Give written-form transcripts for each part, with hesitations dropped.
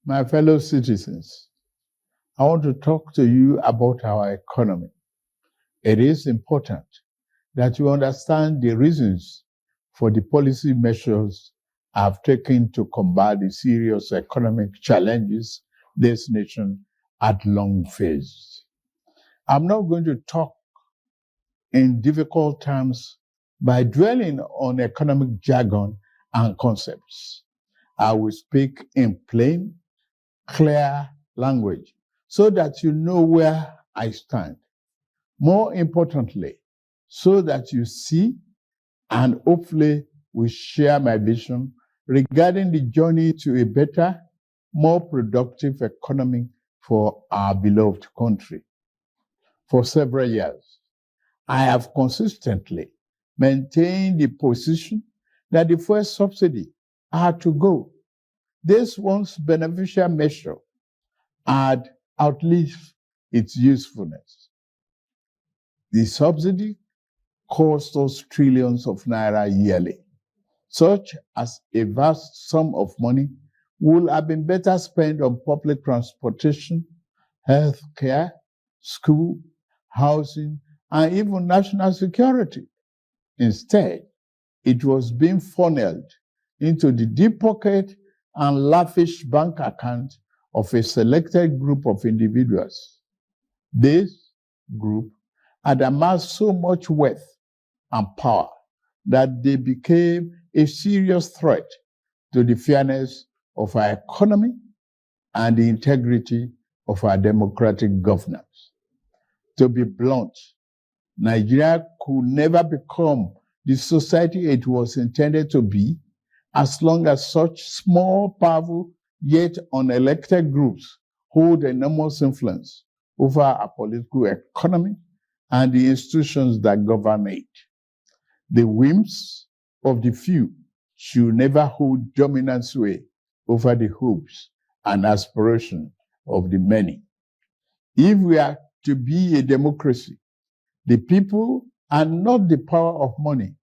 My fellow citizens, I want to talk to you about our economy. It is important that you understand the reasons for the policy measures I've taken to combat the serious economic challenges this nation had long faced. I'm not going to talk in difficult terms by dwelling on economic jargon and concepts. I will speak in plain, clear language so that you know where I stand. More importantly, so that you see and hopefully will share my vision regarding the journey to a better, more productive economy for our beloved country. For several years, I have consistently maintained the position that the fuel subsidy had to go. This once beneficial measure had outlived its usefulness. The subsidy cost us trillions of naira yearly, such as a vast sum of money would have been better spent on public transportation, health care, school, housing, and even national security. Instead, it was being funneled into the deep pocket and lavish bank account of a selected group of individuals. This group had amassed so much wealth and power that they became a serious threat to the fairness of our economy and the integrity of our democratic governance. To be blunt, Nigeria could never become the society it was intended to be as long as such small, powerful, yet unelected groups hold enormous influence over our political economy and the institutions that govern it. The whims of the few should never hold dominant sway over the hopes and aspirations of the many. If we are to be a democracy, the people and not the power of money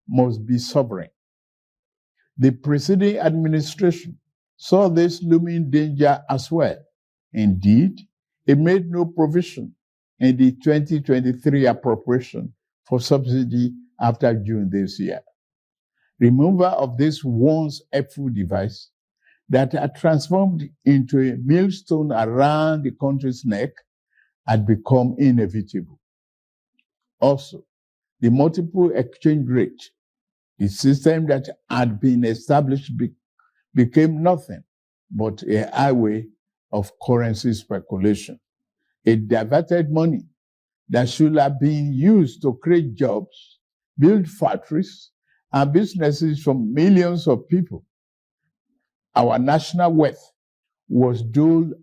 must be sovereign. The preceding administration saw this looming danger as well. Indeed, it made no provision in the 2023 appropriation for subsidy after June this year. Removal of this once helpful device that had transformed into a millstone around the country's neck had become inevitable. Also, the multiple exchange rate, the system that had been established became nothing but a highway of currency speculation. It diverted money that should have been used to create jobs, build factories, and businesses for millions of people. Our national wealth was doled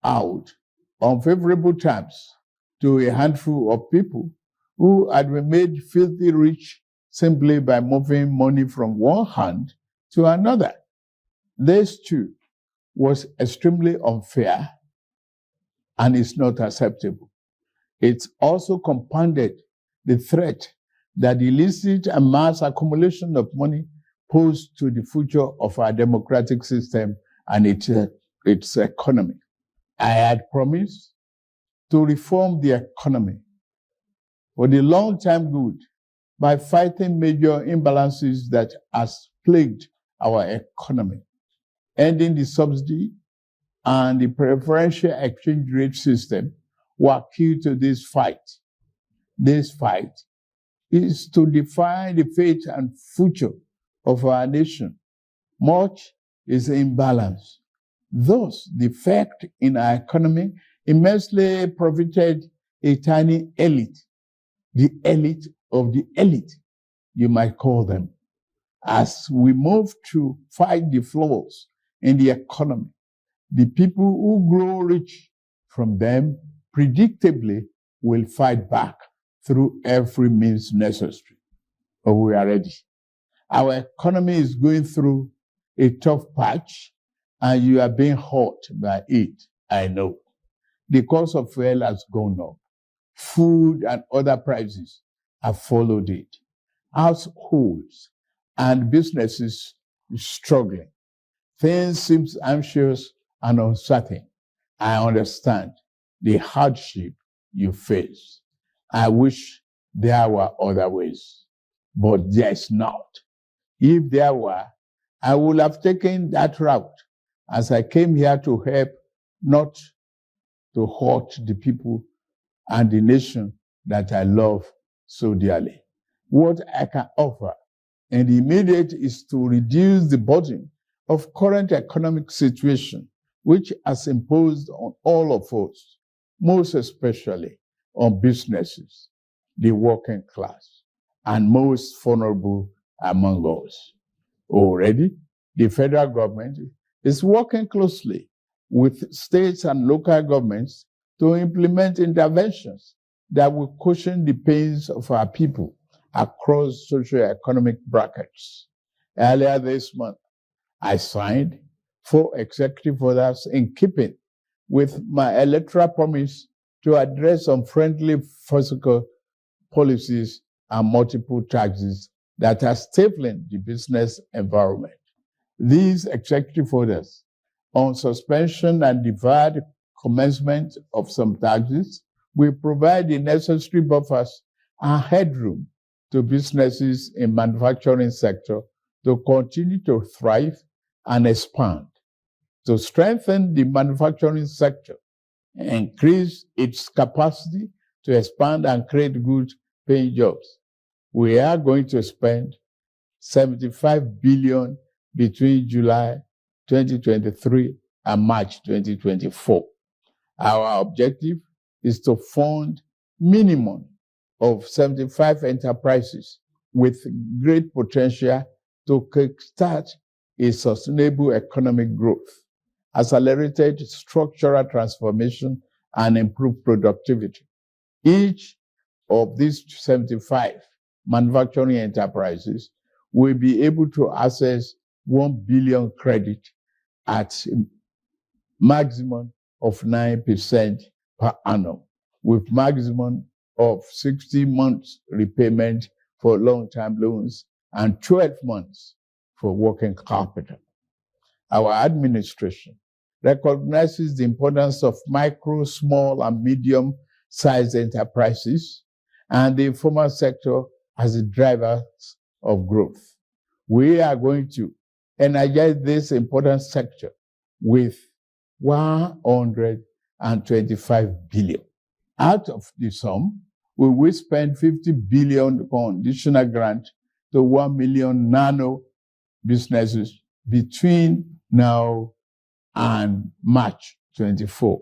out on favorable terms to a handful of people who had been made filthy rich simply by moving money from one hand to another. This too was extremely unfair and is not acceptable. It also compounded the threat that the illicit and mass accumulation of money posed to the future of our democratic system and its economy. I had promised to reform the economy for the long-term good by fighting major imbalances that has plagued our economy. Ending the subsidy and the preferential exchange rate system were key to this fight. This fight is to define the fate and future of our nation. Much is imbalance. Thus, the effect in our economy immensely profited a tiny elite. the elite of the elite, you might call them. As we move to fight the flaws in the economy, the people who grow rich from them predictably will fight back through every means necessary. But we are ready. Our economy is going through a tough patch, and you are being hurt by it, I know. The cost of fuel has gone up. Food and other prices have followed it. Households and businesses are struggling. Things seem anxious and uncertain. I understand the hardship you face. I wish there were other ways, but there's not. If there were, I would have taken that route, as I came here to help, not to hurt the people and the nation that I love so dearly. What I can offer in the immediate is to reduce the burden of current economic situation, which has imposed on all of us, most especially on businesses, the working class, and most vulnerable among us. Already, the federal government is working closely with states and local governments to implement interventions that will cushion the pains of our people across socio-economic brackets. Earlier this month, I signed 4 executive orders in keeping with my electoral promise to address unfriendly fiscal policies and multiple taxes that are stifling the business environment. These executive orders on suspension and deferred commencement of some taxes will provide the necessary buffers and headroom to businesses in manufacturing sector to continue to thrive and expand. To strengthen the manufacturing sector, increase its capacity to expand and create good paying jobs, we are going to spend 75 billion between July 2023 and March 2024. Our objective is to fund minimum of 75 enterprises with great potential to kickstart a sustainable economic growth, accelerated structural transformation, and improved productivity. Each of these 75 manufacturing enterprises will be able to access 1 billion credit at a maximum of 9% per annum, with maximum of 60 months repayment for long-term loans and 12 months for working capital. Our administration recognizes the importance of micro, small, and medium-sized enterprises and the informal sector as the drivers of growth. We are going to energize this important sector with 125 billion. Out of the sum, we will spend 50 billion conditional grant to 1 million nano businesses between now and March 24.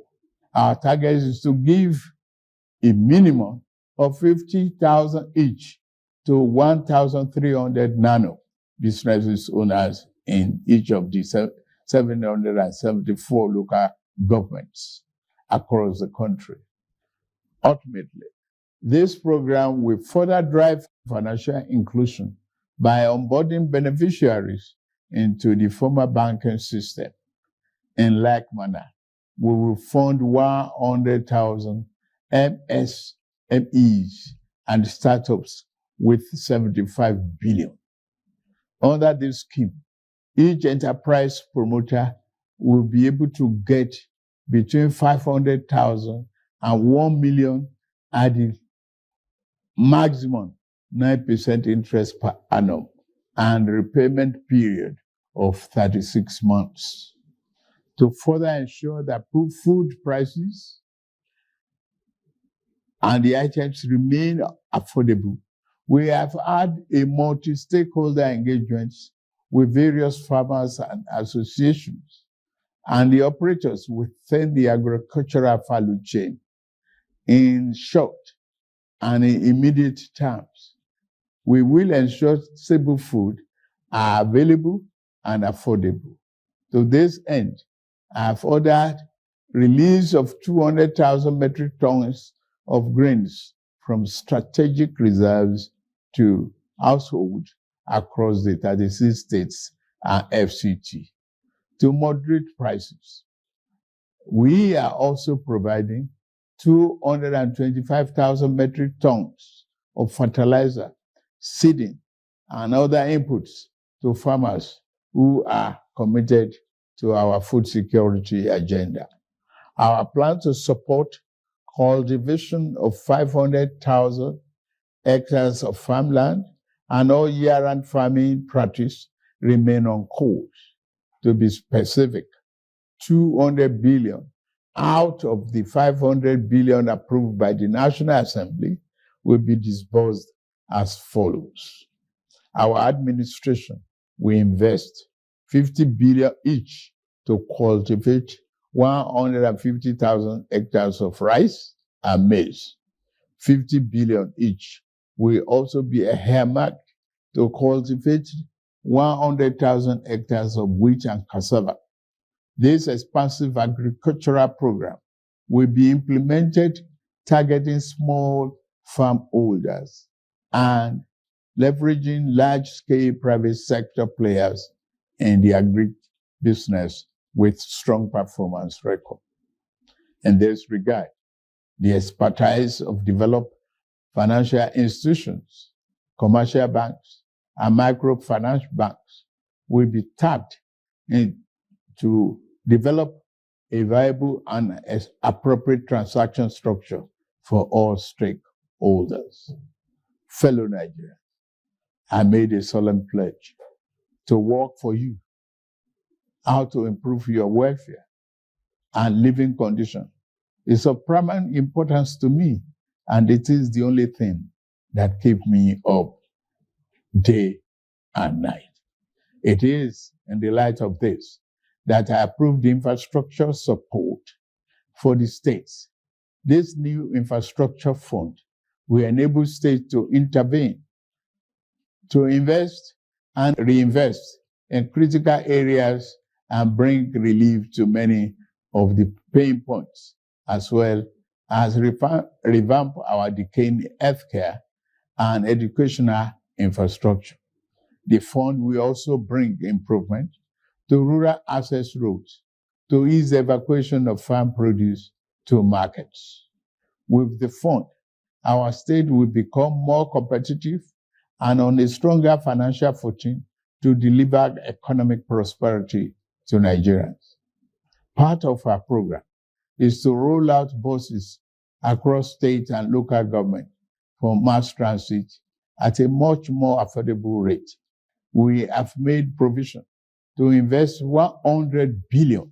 Our target is to give a minimum of 50,000 each to 1,300 nano businesses owners in each of the 774 local governments across the country. Ultimately, this program will further drive financial inclusion by onboarding beneficiaries into the formal banking system. In like manner, we will fund 100,000 MSMEs and startups with 75 billion. Under this scheme, each enterprise promoter will be able to get between 500,000 and 1 million at the maximum 9% interest per annum and repayment period of 36 months. To further ensure that food prices and the items remain affordable, we have had a multi-stakeholder engagement with various farmers and associations and the operators within the agricultural value chain. In short, and in immediate terms. We will ensure stable food are available and affordable. To this end, I have ordered release of 200,000 metric tons of grains from strategic reserves to households across the 36 states and FCT to moderate prices. We are also providing 225,000 metric tons of fertilizer, seeding, and other inputs to farmers who are committed to our food security agenda. Our plan to support cultivation of 500,000 hectares of farmland and all year-round farming practice remain on course. To be specific, 200 billion out of the 500 billion approved by the National Assembly will be disbursed as follows. Our administration will invest 50 billion each to cultivate 150,000 hectares of rice and maize. 50 billion each will also be earmarked to cultivate 100,000 hectares of wheat and cassava. This expansive agricultural program will be implemented targeting small farm holders and leveraging large-scale private sector players in the agri-business with strong performance record. In this regard, the expertise of developed financial institutions, commercial banks, and microfinance banks will be tapped to develop a viable and appropriate transaction structure for all stakeholders. Fellow Nigerians, I made a solemn pledge to work for you, how to improve your welfare and living condition. It's of paramount importance to me, and it is the only thing that keeps me up day and night. It is in the light of this that I approved the infrastructure support for the states. This new infrastructure fund will enable states to intervene, to invest and reinvest in critical areas and bring relief to many of the pain points, as well as revamp our decaying healthcare and educational infrastructure. The fund will also bring improvement to rural access roads to ease the evacuation of farm produce to markets. With the fund, our state will become more competitive and on a stronger financial footing to deliver economic prosperity to Nigerians. Part of our program is to roll out buses across state and local government for mass transit at a much more affordable rate. We have made provision to invest 100 billion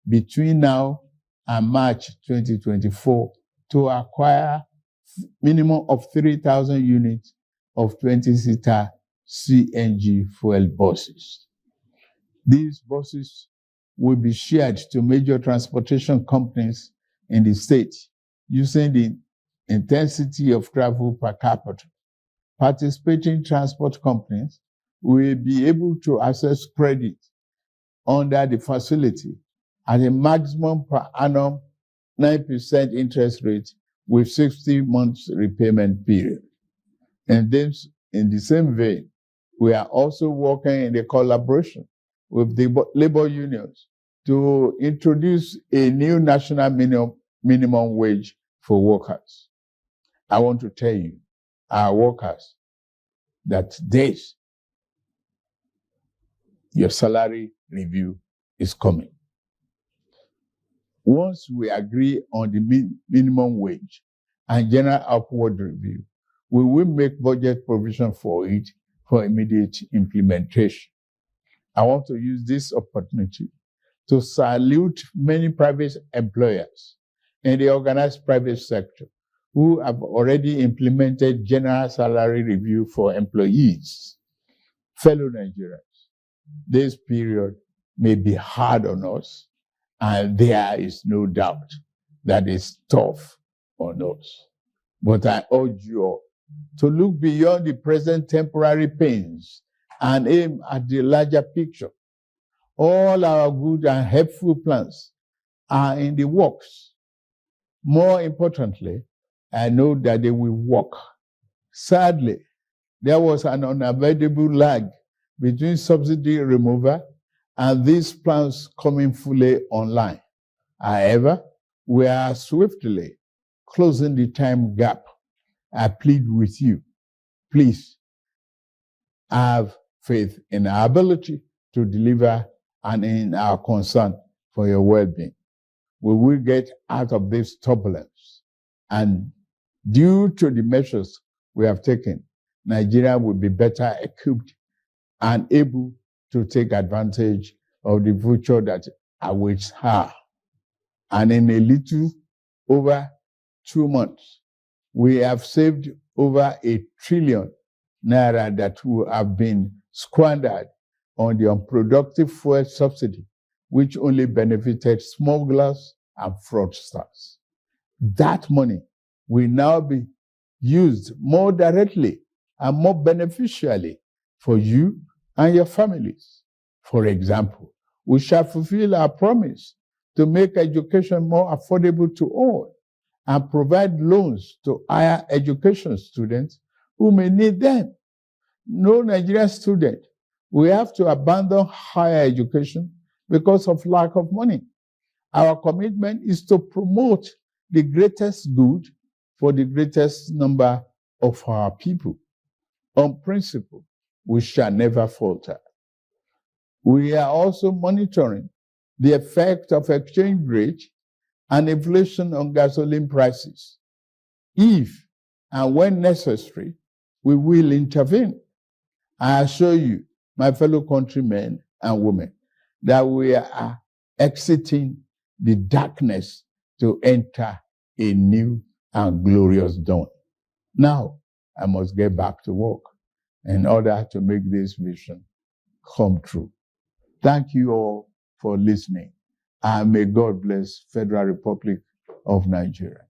between now and March 2024 to acquire minimum of 3,000 units of 20-seater CNG fuel buses. These buses will be shared to major transportation companies in the state using the intensity of travel per capita. Participating transport companies will be able to access credit under the facility at a maximum per annum 9% interest rate with 60 months repayment period. And then, in the same vein, we are also working in a collaboration with the labor unions to introduce a new national minimum wage for workers. I want to tell you, our workers, that this, your salary review is coming. Once we agree on the minimum wage and general upward review, we will make budget provision for it for immediate implementation. I want to use this opportunity to salute many private employers in the organized private sector who have already implemented general salary review for employees. Fellow Nigerians, this period may be hard on us, and there is no doubt that it's tough on us. But I urge you all to look beyond the present temporary pains and aim at the larger picture. All our good and helpful plans are in the works. More importantly, I know that they will work. Sadly, there was an unavoidable lag between subsidy removal and these plans coming fully online. However, we are swiftly closing the time gap. I plead with you, please have faith in our ability to deliver and in our concern for your well-being. We will get out of this turbulence, and due to the measures we have taken, Nigeria will be better equipped and able to take advantage of the future that awaits her. And in a little over 2 months, we have saved over 1 trillion naira that would have been squandered on the unproductive fuel subsidy, which only benefited smugglers and fraudsters. That money will now be used more directly and more beneficially for you and your families. For example, we shall fulfill our promise to make education more affordable to all and provide loans to higher education students who may need them. No Nigerian student will have to abandon higher education because of lack of money. Our commitment is to promote the greatest good for the greatest number of our people. On principle, we shall never falter. We are also monitoring the effect of exchange rate and inflation on gasoline prices. If and when necessary, we will intervene. I assure you, my fellow countrymen and women, that we are exiting the darkness to enter a new and glorious dawn. Now, I must get back to work in order to make this vision come true. Thank you all for listening, and may God bless Federal Republic of Nigeria.